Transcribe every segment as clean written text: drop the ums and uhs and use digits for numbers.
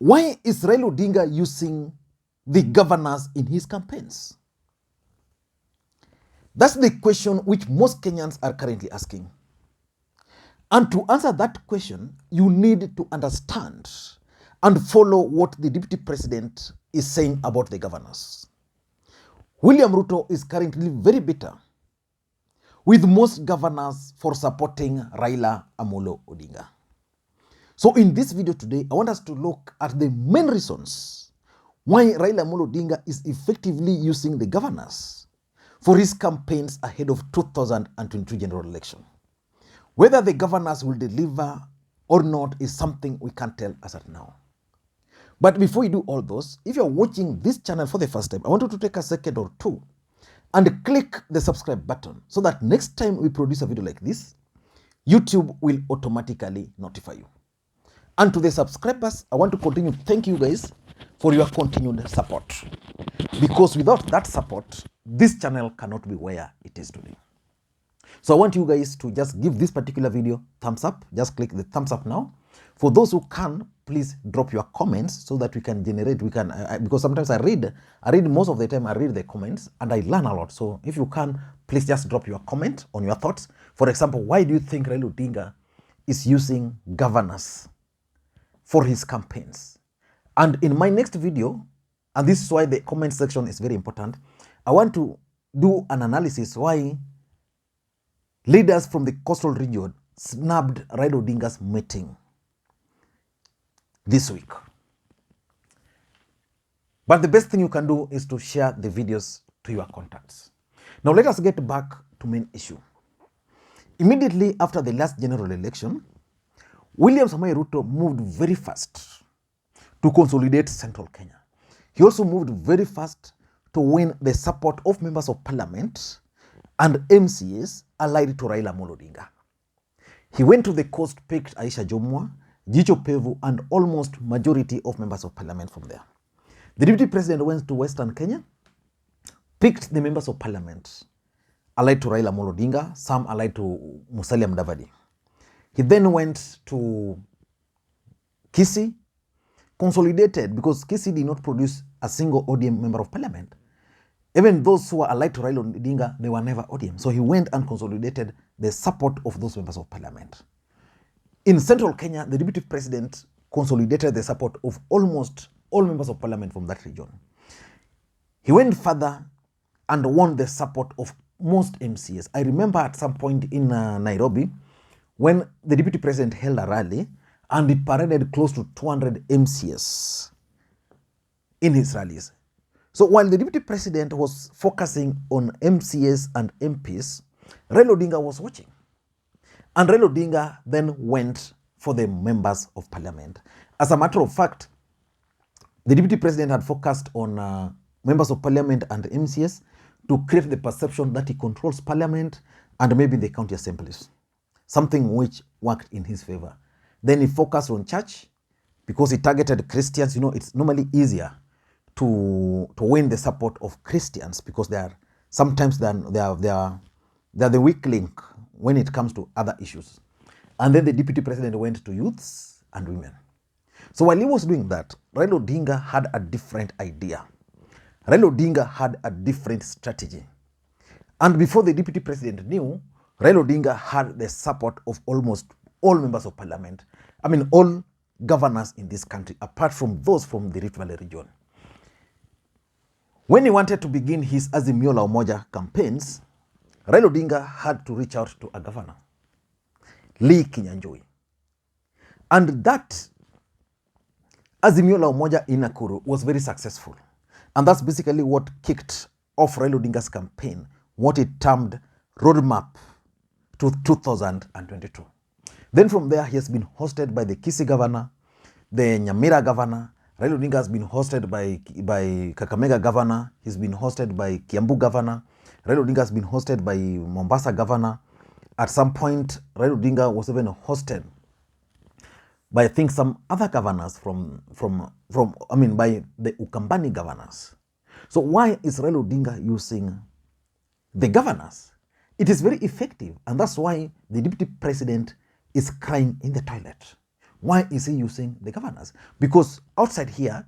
Why is Raila Odinga using the governors in his campaigns? That's the question which most Kenyans are currently asking. And to answer that question, you need to understand and follow what the deputy president is saying about the governors. William Ruto is currently very bitter with most governors for supporting Raila Amolo Odinga. So in this video today, I want us to look at the main reasons why Raila Amolo Odinga is effectively using the governors for his campaigns ahead of 2022 general election. Whether the governors will deliver or not is something we can't tell as of now. But before we do all those, if you're watching this channel for the first time, I want you to take a second or two and click the subscribe button so that next time we produce a video like this, YouTube will automatically notify you. And to the subscribers, I want to continue to thank you guys for your continued support. Because without that support, this channel cannot be where it is today. So I want you guys to just give this particular video thumbs up. Just click the thumbs up now. For those who can, please drop your comments so that we can generate, because sometimes I read most of the time, I read the comments and I learn a lot. So if you can, please just drop your comment on your thoughts. For example, why do you think Raila Odinga is using governors for his campaigns? And in my next video, and this is why the comment section is very important, I want to do an analysis why leaders from the coastal region snubbed Raila Odinga's meeting this week. But the best thing you can do is to share the videos to your contacts. Now let us get back to main issue. Immediately after the last general election, William Ruto moved very fast to consolidate central Kenya. He also moved very fast to win the support of members of parliament and MCAs allied to Raila Amolo Odinga. He went to the coast, picked Aisha Jomwa, Jicho Pevu, and almost majority of members of parliament from there. The deputy president went to Western Kenya, picked the members of parliament allied to Raila Amolo Odinga, some allied to Musalia Mudavadi. He then went to Kisii, consolidated, because Kisii did not produce a single ODM member of parliament. Even those who were allied to Raila Odinga, they were never ODM. So he went and consolidated the support of those members of parliament. In central Kenya, the deputy president consolidated the support of almost all members of parliament from that region. He went further and won the support of most MCAs. I remember at some point in Nairobi, when the deputy president held a rally and he paraded close to 200 MCAs in his rallies. So while the deputy president was focusing on MCAs and MPs, Raila Odinga was watching. And Raila Odinga then went for the members of parliament. As a matter of fact, the deputy president had focused on members of parliament and MCAs to create the perception that he controls parliament and maybe the county assemblies, something which worked in his favor. Then he focused on church because he targeted Christians. You know, it's normally easier to win the support of Christians because they are sometimes they are the weak link when it comes to other issues. And then the deputy president went to youths and women. So while he was doing that, Raila Odinga had a different idea. Raila Odinga had a different strategy. And before the deputy president knew, Raila Odinga had the support of almost all members of parliament. I mean, all governors in this country, apart from those from the Rift Valley region. When he wanted to begin his Azimio la Umoja campaigns, Raila Odinga had to reach out to a governor, Lee Kinyanjui. And that Azimio la Umoja in Nakuru was very successful. And that's basically what kicked off Raila Odinga's campaign, what he termed roadmap to 2022. Then from there, he has been hosted by the Kisii governor, the Nyamira governor. Raila Odinga has been hosted by Kakamega governor. He's been hosted by Kiambu governor. Raila Odinga has been hosted by Mombasa governor. At some point, Raila Odinga was even hosted by, I think, some other governors by the Ukambani governors. So why is Raila Odinga using the governors? It is very effective, and that's why the deputy president is crying in the toilet. Why is he using the governors? Because outside here,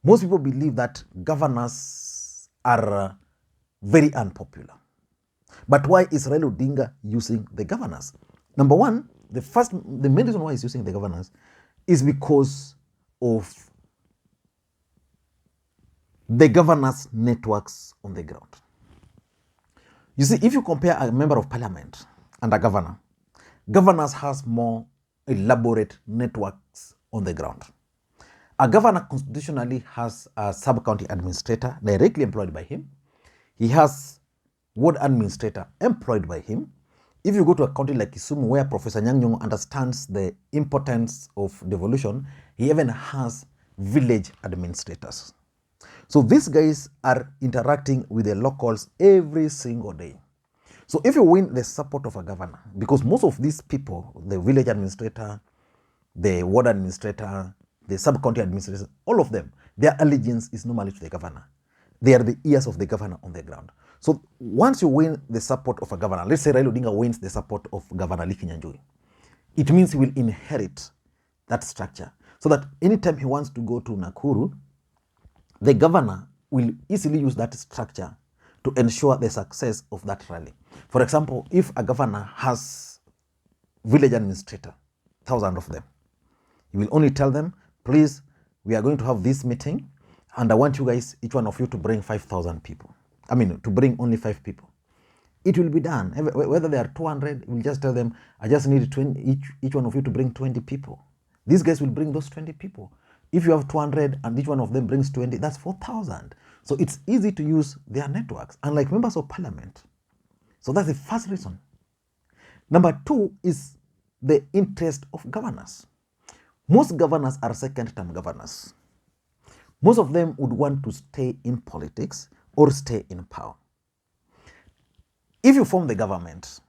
most people believe that governors are very unpopular. But why is Raila Odinga using the governors? Number one, the main reason why he's using the governors is because of the governors' networks on the ground. You see, if you compare a member of parliament and a governor, governors has more elaborate networks on the ground. A governor constitutionally has a sub-county administrator directly employed by him. He has ward administrator employed by him. If you go to a county like Kisumu, where Professor Nyang' Nyong'o understands the importance of devolution, he even has village administrators. So these guys are interacting with the locals every single day. So if you win the support of a governor, because most of these people, the village administrator, the ward administrator, the sub-county administrator, all of them, their allegiance is normally to the governor. They are the ears of the governor on the ground. So once you win the support of a governor, let's say Raila Odinga wins the support of Governor Lee Kinyanjui, it means he will inherit that structure. So that anytime he wants to go to Nakuru, the governor will easily use that structure to ensure the success of that rally. For example, if a governor has village administrator, 1,000 of them, he will only tell them, please, we are going to have this meeting, and I want you guys, each one of you, to bring 5,000 people. I mean, to bring only 5 people. It will be done. Whether they are 200, we'll just tell them, I just need 20, each one of you to bring 20 people. These guys will bring those 20 people. If you have 200 and each one of them brings 20, that's 4,000. So it's easy to use their networks, unlike members of parliament. So that's the first reason. Number 2 is the interest of governors. Most governors are second-term governors. Most of them would want to stay in politics or stay in power. If you form the government,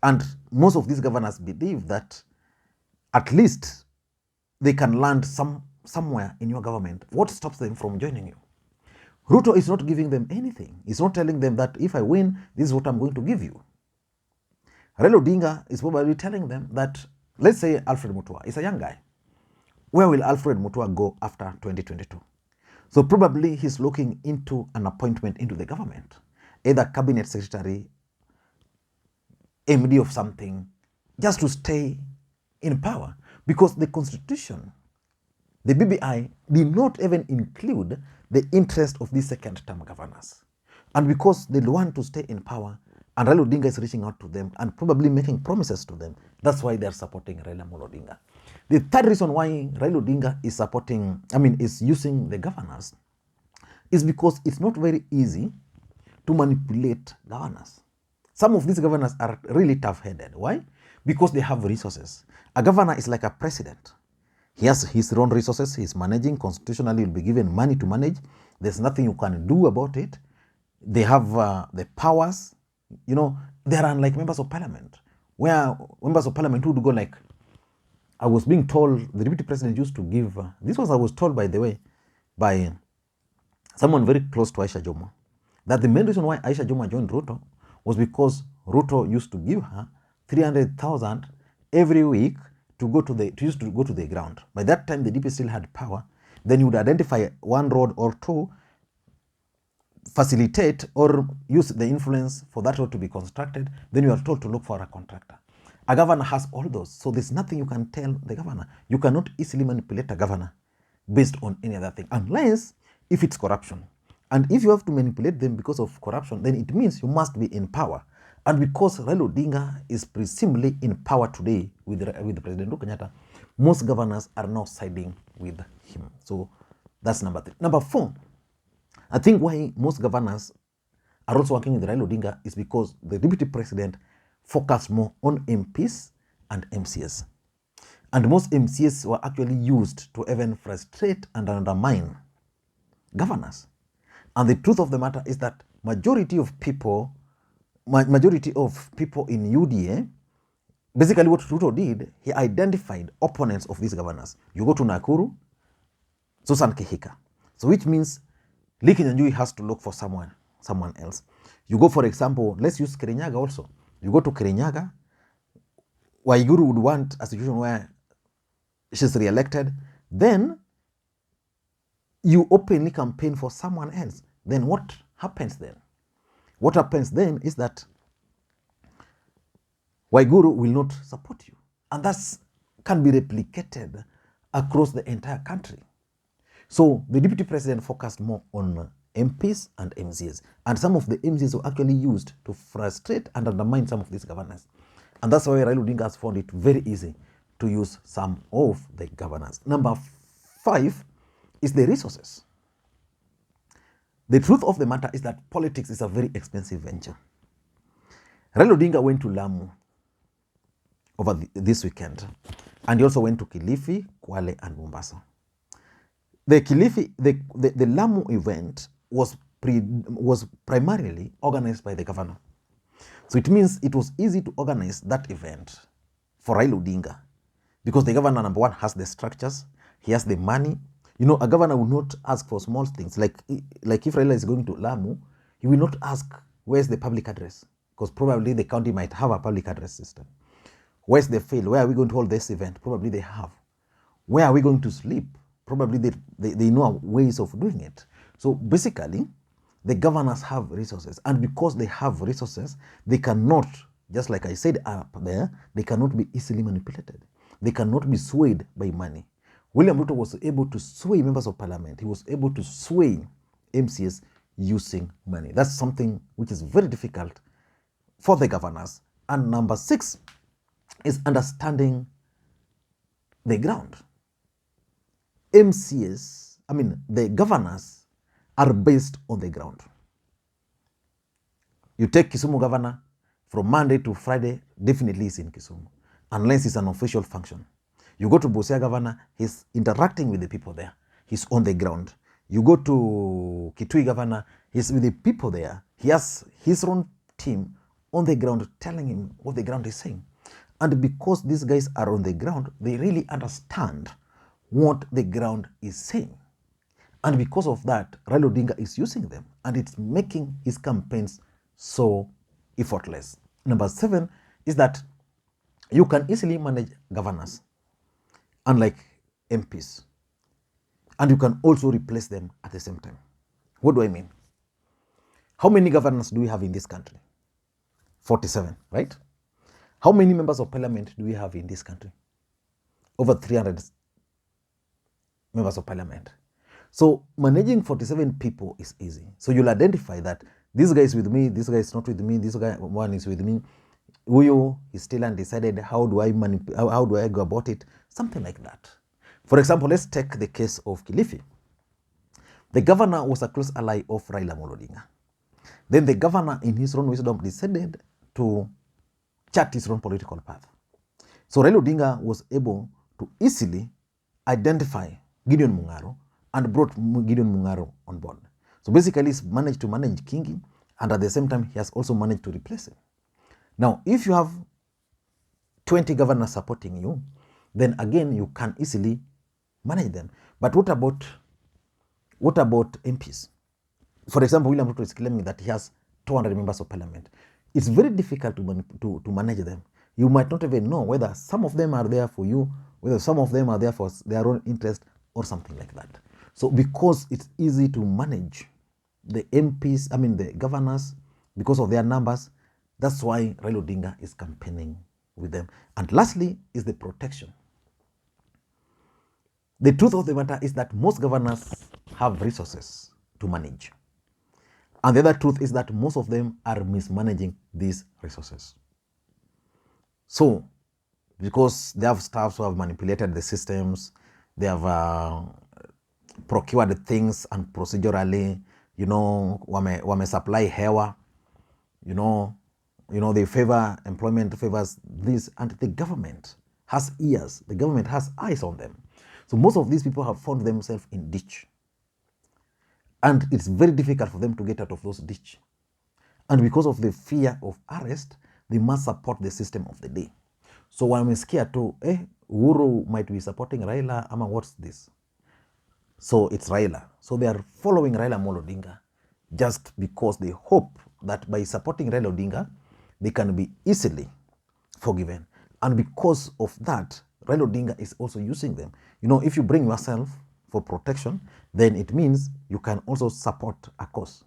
and most of these governors believe that at least they can land somewhere in your government, what stops them from joining you? Ruto is not giving them anything. He's not telling them that if I win, this is what I'm going to give you. Raila Odinga is probably telling them that, let's say Alfred Mutua is a young guy. Where will Alfred Mutua go after 2022? So probably he's looking into an appointment into the government, either cabinet secretary, MD of something, just to stay in power. Because the constitution, the BBI, did not even include the interest of these second-term governors. And because they want to stay in power, and Raila Odinga is reaching out to them and probably making promises to them, that's why they're supporting Raila Odinga. The third reason why Raila Odinga is using the governors is because it's not very easy to manipulate governors. Some of these governors are really tough-headed. Why? Because they have resources. A governor is like a president. He has his own resources. He's managing. Constitutionally, he'll be given money to manage. There's nothing you can do about it. They have the powers. You know, they are unlike members of parliament, where members of parliament would go like, I was being told, the deputy president used to give, this was I was told, by the way, by someone very close to Aisha Jomo, that the main reason why Aisha Jomo joined Ruto was because Ruto used to give her 300,000 every week to go to the ground. By that time, the DP still had power. Then you would identify one road or two, facilitate or use the influence for that road to be constructed. Then you are told to look for a contractor. A governor has all those. So there's nothing you can tell the governor. You cannot easily manipulate a governor based on any other thing, unless if it's corruption. And if you have to manipulate them because of corruption, then it means you must be in power. And because Raila Odinga is presumably in power today with President Uhuru Kenyatta, most governors are now siding with him. So that's number 3. Number 4, I think why most governors are also working with Raila Odinga is because the deputy president focused more on MPs and MCS. And most MCS were actually used to even frustrate and undermine governors. And the truth of the matter is that majority of people in UDA, basically what Ruto did, he identified opponents of these governors. You go to Nakuru, Susan Kihika. So which means Lee Kinyanjui has to look for someone else. You go, for example, let's use Kirinyaga also. You go to Kirinyaga, Waiguru would want a situation where she's re-elected, then you openly campaign for someone else. Then what happens then? What happens then is that Waiguru will not support you. And that can be replicated across the entire country. So the deputy president focused more on MPs and MCs. And some of the MCs were actually used to frustrate and undermine some of these governors. And that's why Raila Odinga has found it very easy to use some of the governors. Number 5 is the resources. The truth of the matter is that politics is a very expensive venture. Raila Odinga went to Lamu over this weekend, and he also went to Kilifi, Kwale, and Mombasa. The Kilifi, the Lamu event was primarily organized by the governor. So it means it was easy to organize that event for Raila Odinga because the governor, number one, has the structures, he has the money. You know, a governor will not ask for small things. Like if Raila is going to Lamu, he will not ask, where's the public address? Because probably the county might have a public address system. Where's the field? Where are we going to hold this event? Probably they have. Where are we going to sleep? Probably they know ways of doing it. So basically, the governors have resources. And because they have resources, they cannot, just like I said up there, they cannot be easily manipulated. They cannot be swayed by money. William Ruto was able to sway members of parliament. He was able to sway MCs using money. That's something which is very difficult for the governors. And number 6 is understanding the ground. The governors are based on the ground. You take Kisumu governor, from Monday to Friday, definitely is in Kisumu, unless it's an official function. You go to Busia governor, he's interacting with the people there. He's on the ground. You go to Kitui governor, he's with the people there. He has his own team on the ground telling him what the ground is saying. And because these guys are on the ground, they really understand what the ground is saying. And because of that, Raila Odinga is using them, and it's making his campaigns so effortless. Number 7 is that you can easily manage governors, unlike MPs. And you can also replace them at the same time. What do I mean? How many governors do we have in this country? 47, right? How many members of parliament do we have in this country? Over 300 members of parliament. So managing 47 people is easy. So you'll identify that this guy is with me, this guy is not with me, this guy one is with me. Uyo is still undecided. How do I go about it? Something like that. For example, let's take the case of Kilifi. The governor was a close ally of Raila Odinga. Then the governor, in his own wisdom, decided to chart his own political path. So Raila Odinga was able to easily identify Gideon Mungaro and brought Gideon Mungaro on board. So basically, he's managed to manage Kingi, and at the same time, he has also managed to replace him. Now, if you have 20 governors supporting you, then again, you can easily manage them. But what about MPs? For example, William Ruto is claiming that he has 200 members of parliament. It's very difficult to manage them. You might not even know whether some of them are there for you, whether some of them are there for their own interest or something like that. So because it's easy to manage the MPs, the governors, because of their numbers, that's why Raila Odinga is campaigning with them. And lastly is the protection. The truth of the matter is that most governors have resources to manage. And the other truth is that most of them are mismanaging these resources. So, because they have staffs who have manipulated the systems, they have procured things and procedurally, wame supply hewa, they favor employment, favors this, and the government has ears, the government has eyes on them. So most of these people have found themselves in ditch. And it's very difficult for them to get out of those ditch. And because of the fear of arrest, they must support the system of the day. So when I'm scared too, Uhuru might be supporting Raila, what's this? So it's Raila. So they are following Raila Odinga just because they hope that by supporting Raila Odinga, they can be easily forgiven. And because of that, Raila Odinga is also using them. You know, if you bring yourself for protection, then it means you can also support a cause.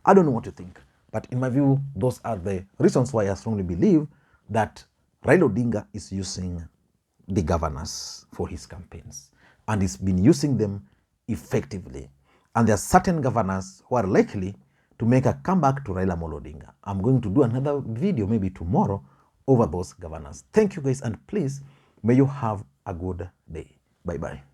I don't know what you think, but in my view, those are the reasons why I strongly believe that Raila Odinga is using the governors for his campaigns, and he's been using them effectively. And there are certain governors who are likely to make a comeback to Raila Odinga. I'm going to do another video maybe tomorrow over those governors. Thank you guys, and please, may you have a good day. Bye-bye.